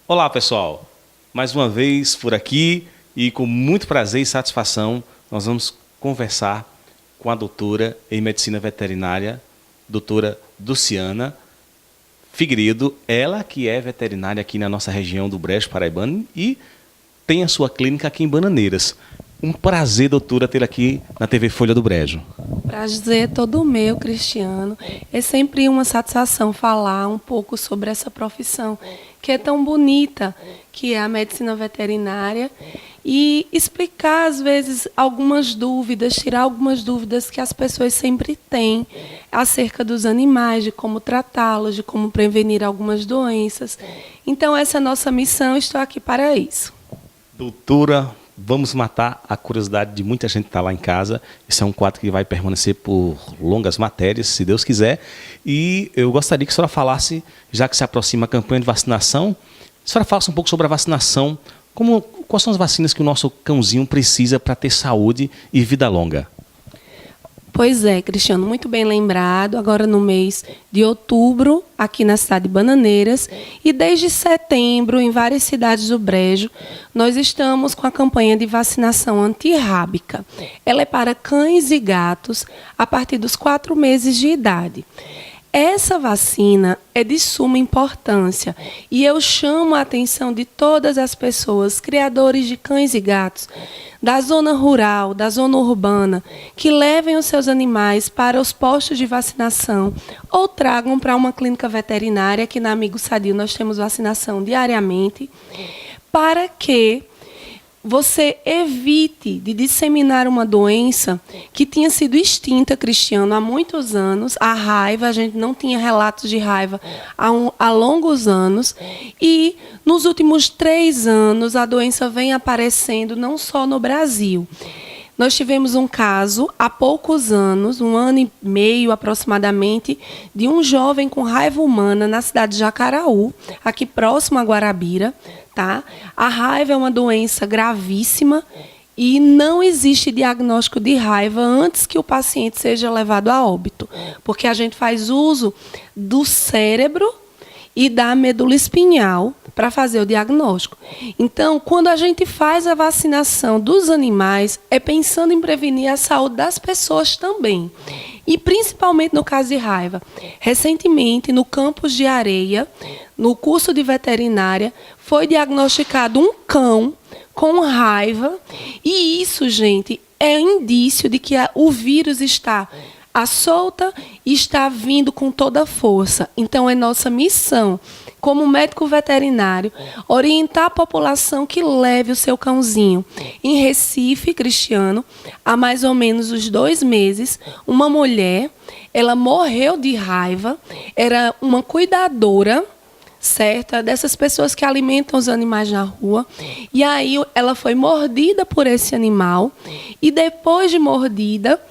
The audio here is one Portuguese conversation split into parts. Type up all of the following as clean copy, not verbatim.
Olá, pessoal. Mais uma vez por aqui e com muito prazer e satisfação nós vamos conversar com a doutora em medicina veterinária, doutora Dulciana Figueiredo, ela que é veterinária aqui na nossa região do Brejo Paraibano e tem a sua clínica aqui em Bananeiras. Um prazer, doutora, tê-la aqui na TV Folha do Brejo. Prazer todo meu, Cristiano. É sempre uma satisfação falar um pouco sobre essa profissão que é tão bonita, que é a medicina veterinária, e explicar, às vezes, algumas dúvidas, tirar algumas dúvidas que as pessoas sempre têm acerca dos animais, de como tratá-los, de como prevenir algumas doenças. Então, essa é a nossa missão, estou aqui para isso. Doutora, vamos matar a curiosidade de muita gente que está lá em casa. Esse é um quadro que vai permanecer por longas matérias, se Deus quiser. E eu gostaria que a senhora falasse, já que se aproxima a campanha de vacinação, a senhora falasse um pouco sobre a vacinação. Quais são as vacinas que o nosso cãozinho precisa para ter saúde e vida longa? Pois é, Cristiano, muito bem lembrado. Agora no mês de outubro, aqui na cidade de Bananeiras, e desde setembro, em várias cidades do Brejo, nós estamos com a campanha de vacinação antirrábica. Ela é para cães e gatos a partir dos 4 meses de idade. Essa vacina é de suma importância e eu chamo a atenção de todas as pessoas, criadores de cães e gatos, da zona rural, da zona urbana, que levem os seus animais para os postos de vacinação ou tragam para uma clínica veterinária, que na Amigo Sadio nós temos vacinação diariamente, para que você evite de disseminar uma doença que tinha sido extinta, Cristiano, há muitos anos. A raiva, a gente não tinha relatos de raiva há longos anos. E nos últimos 3 anos, a doença vem aparecendo não só no Brasil. Nós tivemos um caso há poucos anos, 1 ano e meio aproximadamente, de um jovem com raiva humana na cidade de Jacaraú, aqui próximo a Guarabira. Tá? A raiva é uma doença gravíssima e não existe diagnóstico de raiva antes que o paciente seja levado a óbito, porque a gente faz uso do cérebro e da medula espinhal para fazer o diagnóstico. Então, quando a gente faz a vacinação dos animais, é pensando em prevenir a saúde das pessoas também. E principalmente no caso de raiva. Recentemente, no campus de Areia, no curso de veterinária, foi diagnosticado um cão com raiva. E isso, gente, é indício de que o vírus está à solta e está vindo com toda a força. Então, é nossa missão, como médico veterinário, orientar a população que leve o seu cãozinho. Em Recife, Cristiano, há mais ou menos uns 2 meses, uma mulher, ela morreu de raiva, era uma cuidadora, certa, dessas pessoas que alimentam os animais na rua, e aí ela foi mordida por esse animal, e depois de mordida,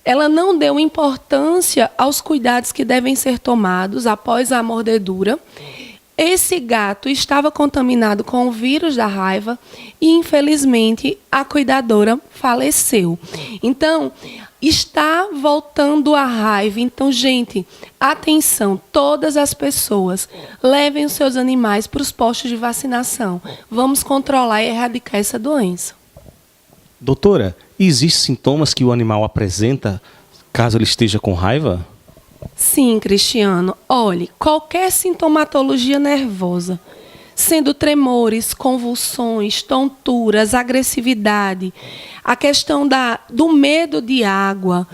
ela não deu importância aos cuidados que devem ser tomados após a mordedura. Esse gato estava contaminado com o vírus da raiva e, infelizmente, a cuidadora faleceu. Então, está voltando a raiva. Então, gente, atenção, todas as pessoas, levem os seus animais para os postos de vacinação. Vamos controlar e erradicar essa doença. Doutora, existem sintomas que o animal apresenta caso ele esteja com raiva? Sim, Cristiano. Olhe, qualquer sintomatologia nervosa, sendo tremores, convulsões, tonturas, agressividade, a questão do medo de água,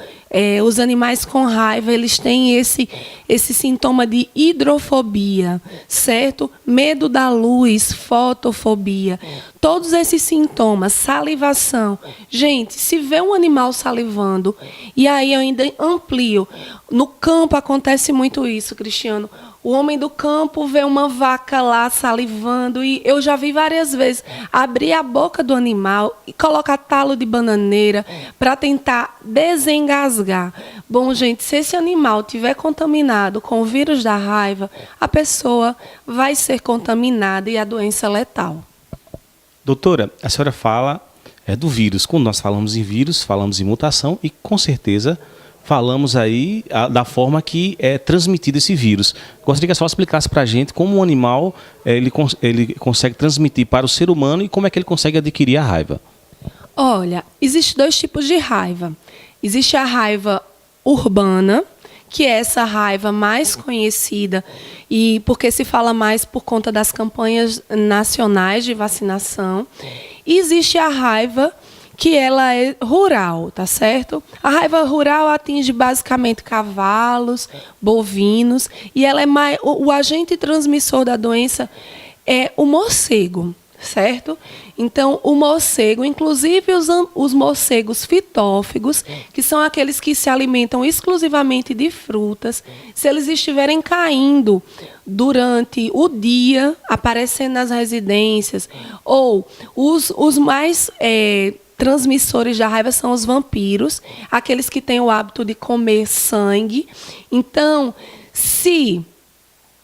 os animais com raiva, eles têm esse sintoma de hidrofobia, certo? Medo da luz, fotofobia. Todos esses sintomas, salivação. Gente, se vê um animal salivando, e aí eu ainda amplio, no campo acontece muito isso, Cristiano. O homem do campo vê uma vaca lá salivando e eu já vi várias vezes abrir a boca do animal e colocar talo de bananeira para tentar desengasgar. Bom, gente, se esse animal tiver contaminado com o vírus da raiva, a pessoa vai ser contaminada e a doença é letal. Doutora, a senhora fala do vírus. Quando nós falamos em vírus, falamos em mutação e, com certeza, falamos aí da forma que é transmitido esse vírus. Gostaria que a senhora explicasse para a gente como o animal ele consegue transmitir para o ser humano e como é que ele consegue adquirir a raiva. Olha, existem 2 tipos de raiva. Existe a raiva urbana, que é essa raiva mais conhecida, e porque se fala mais por conta das campanhas nacionais de vacinação. E existe a raiva que ela é rural, tá certo? A raiva rural atinge basicamente cavalos, bovinos, e ela é o agente transmissor da doença é o morcego, certo? Então, o morcego, inclusive os morcegos fitófagos, que são aqueles que se alimentam exclusivamente de frutas, se eles estiverem caindo durante o dia, aparecendo nas residências, ou os mais transmissores da raiva são os vampiros, aqueles que têm o hábito de comer sangue. Então, se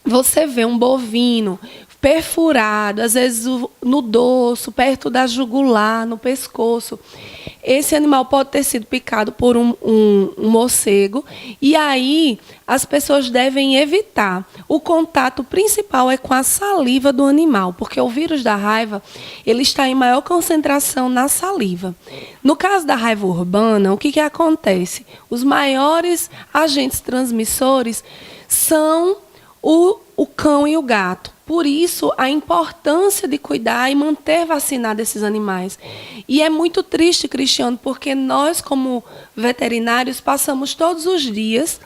você vê um bovino perfurado, às vezes no dorso, perto da jugular, no pescoço, esse animal pode ter sido picado por um morcego, e aí as pessoas devem evitar. O contato principal é com a saliva do animal, porque o vírus da raiva ele está em maior concentração na saliva. No caso da raiva urbana, o que acontece? Os maiores agentes transmissores são o cão e o gato. Por isso, a importância de cuidar e manter vacinados esses animais. E é muito triste, Cristiano, porque nós, como veterinários, passamos todos os dias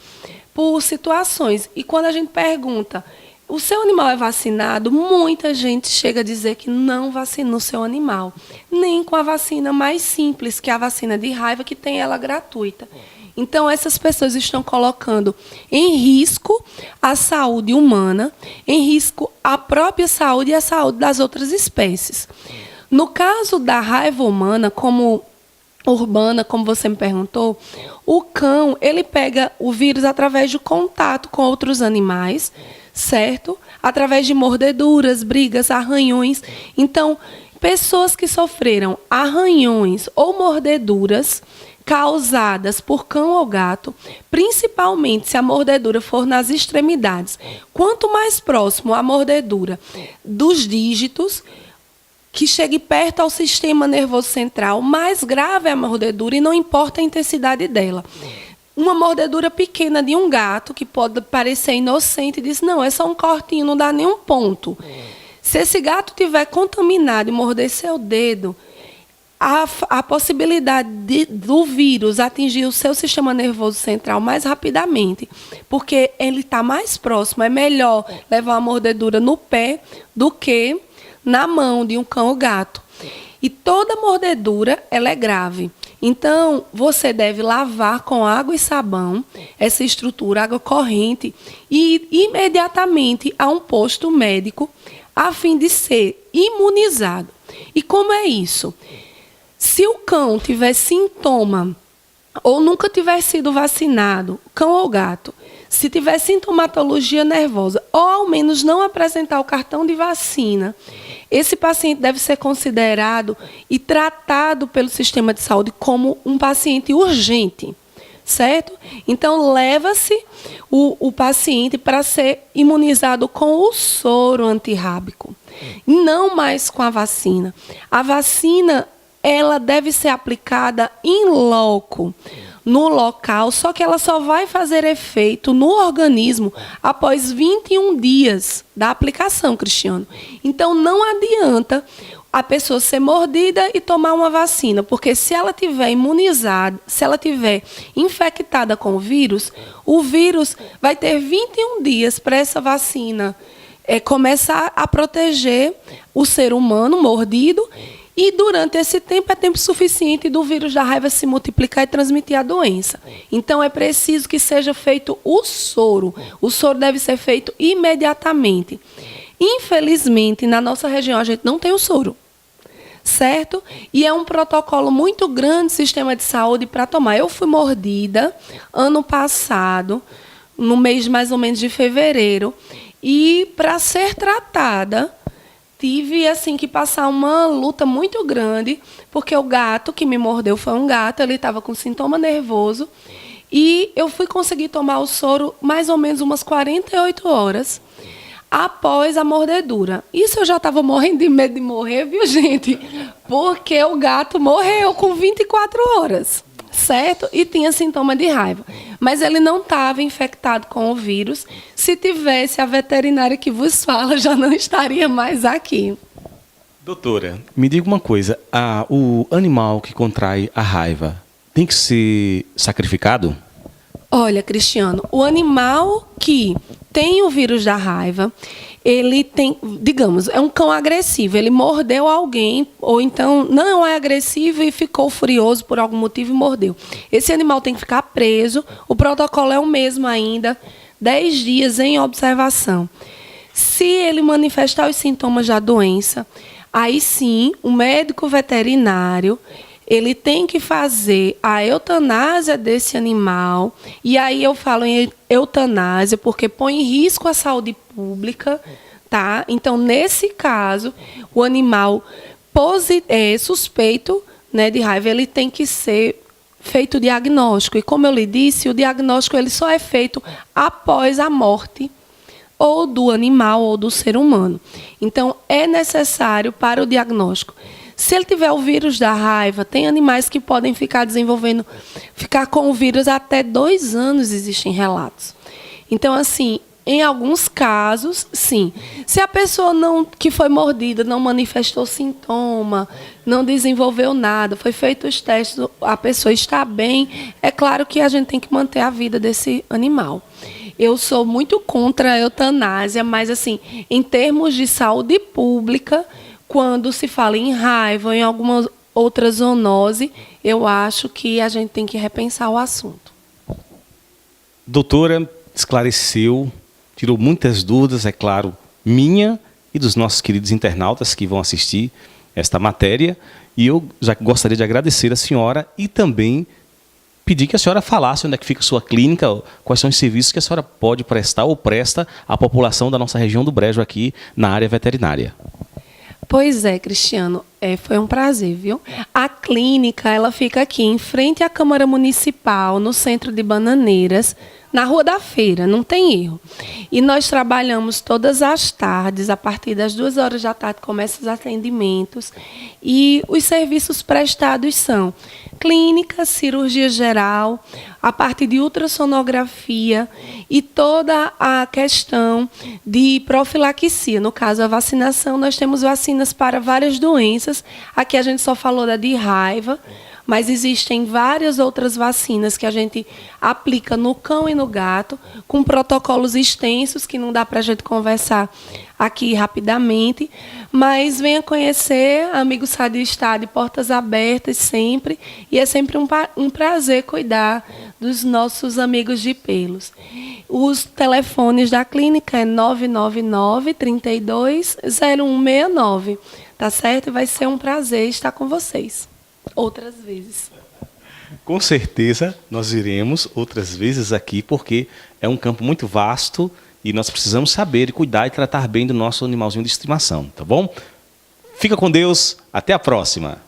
por situações. E quando a gente pergunta, o seu animal é vacinado? Muita gente chega a dizer que não vacina o seu animal. Nem com a vacina mais simples, que é a vacina de raiva, que tem ela gratuita. Então, essas pessoas estão colocando em risco a saúde humana, em risco a própria saúde e a saúde das outras espécies. No caso da raiva humana, urbana, como você me perguntou, o cão ele pega o vírus através do contato com outros animais, certo? Através de mordeduras, brigas, arranhões. Então, pessoas que sofreram arranhões ou mordeduras causadas por cão ou gato, principalmente se a mordedura for nas extremidades. Quanto mais próximo a mordedura dos dígitos, que chegue perto ao sistema nervoso central, mais grave é a mordedura e não importa a intensidade dela. Uma mordedura pequena de um gato, que pode parecer inocente, diz, não, é só um cortinho, não dá nenhum ponto. Se esse gato tiver contaminado e morder seu dedo, a possibilidade do vírus atingir o seu sistema nervoso central mais rapidamente, porque ele está mais próximo. É melhor levar uma mordedura no pé do que na mão de um cão ou gato. E toda mordedura ela é grave. Então, você deve lavar com água e sabão essa estrutura, água corrente, e ir imediatamente a um posto médico a fim de ser imunizado. E como é isso? Se o cão tiver sintoma ou nunca tiver sido vacinado, cão ou gato, se tiver sintomatologia nervosa ou ao menos não apresentar o cartão de vacina, esse paciente deve ser considerado e tratado pelo sistema de saúde como um paciente urgente, certo? Então, leva-se o paciente para ser imunizado com o soro antirrábico, não mais com a vacina. A vacina ela deve ser aplicada in loco, no local, só que ela só vai fazer efeito no organismo após 21 dias da aplicação, Cristiano. Então, não adianta a pessoa ser mordida e tomar uma vacina, porque se ela tiver imunizada, se ela tiver infectada com o vírus vai ter 21 dias para essa vacina começar a proteger o ser humano mordido. E durante esse tempo é tempo suficiente do vírus da raiva se multiplicar e transmitir a doença. Então é preciso que seja feito o soro. O soro deve ser feito imediatamente. Infelizmente, na nossa região a gente não tem o soro, certo? E é um protocolo muito grande do sistema de saúde para tomar. Eu fui mordida ano passado, no mês mais ou menos de fevereiro, e para ser tratada tive assim que passar uma luta muito grande, porque o gato que me mordeu foi um gato, ele estava com sintoma nervoso, E eu fui conseguir tomar o soro mais ou menos umas 48 horas após a mordedura. Isso eu já estava morrendo de medo de morrer, viu, gente? Porque o gato morreu com 24 horas, certo? E tinha sintoma de raiva. Mas ele não estava infectado com o vírus. Se tivesse, a veterinária que vos fala já não estaria mais aqui. Doutora, me diga uma coisa. O animal que contrai a raiva tem que ser sacrificado? Olha, Cristiano, o animal que tem o vírus da raiva, ele tem, digamos, é um cão agressivo, ele mordeu alguém, ou então não é agressivo e ficou furioso por algum motivo e mordeu. Esse animal tem que ficar preso, o protocolo é o mesmo ainda, 10 dias em observação. Se ele manifestar os sintomas da doença, aí sim, o médico veterinário, ele tem que fazer a eutanásia desse animal. E aí eu falo em eutanásia porque põe em risco a saúde pública, tá? Então, nesse caso, o animal suspeito, né, de raiva, ele tem que ser feito o diagnóstico. E como eu lhe disse, o diagnóstico ele só é feito após a morte ou do animal ou do ser humano. Então, é necessário para o diagnóstico. Se ele tiver o vírus da raiva, tem animais que podem ficar com o vírus até 2 anos, existem relatos. Então, assim, em alguns casos, sim. Se a pessoa que foi mordida não manifestou sintoma, não desenvolveu nada, foi feito os testes, a pessoa está bem, é claro que a gente tem que manter a vida desse animal. Eu sou muito contra a eutanásia, mas, assim, em termos de saúde pública, quando se fala em raiva ou em alguma outra zoonose, eu acho que a gente tem que repensar o assunto. Doutora, esclareceu, tirou muitas dúvidas, é claro, minha e dos nossos queridos internautas que vão assistir esta matéria. E eu já gostaria de agradecer a senhora e também pedir que a senhora falasse onde é que fica a sua clínica, quais são os serviços que a senhora pode prestar ou presta à população da nossa região do Brejo aqui na área veterinária. Pois é, Cristiano, foi um prazer, viu? A clínica, ela fica aqui em frente à Câmara Municipal, no centro de Bananeiras, na Rua da Feira, não tem erro. E nós trabalhamos todas as tardes, a partir das 2 horas da tarde começam os atendimentos. E os serviços prestados são clínica, cirurgia geral, a parte de ultrassonografia e toda a questão de profilaxia. No caso, a vacinação, nós temos vacinas para várias doenças. Aqui a gente só falou da de raiva, mas existem várias outras vacinas que a gente aplica no cão e no gato, com protocolos extensos, que não dá para a gente conversar aqui rapidamente. Mas venha conhecer, Amigo Sadio está de portas abertas sempre, e é sempre um prazer cuidar dos nossos amigos de pelos. Os telefones da clínica é 999-32-0169, tá certo? Vai ser um prazer estar com vocês outras vezes. Com certeza nós iremos outras vezes aqui, porque é um campo muito vasto e nós precisamos saber e cuidar e tratar bem do nosso animalzinho de estimação, tá bom? Fica com Deus, até a próxima!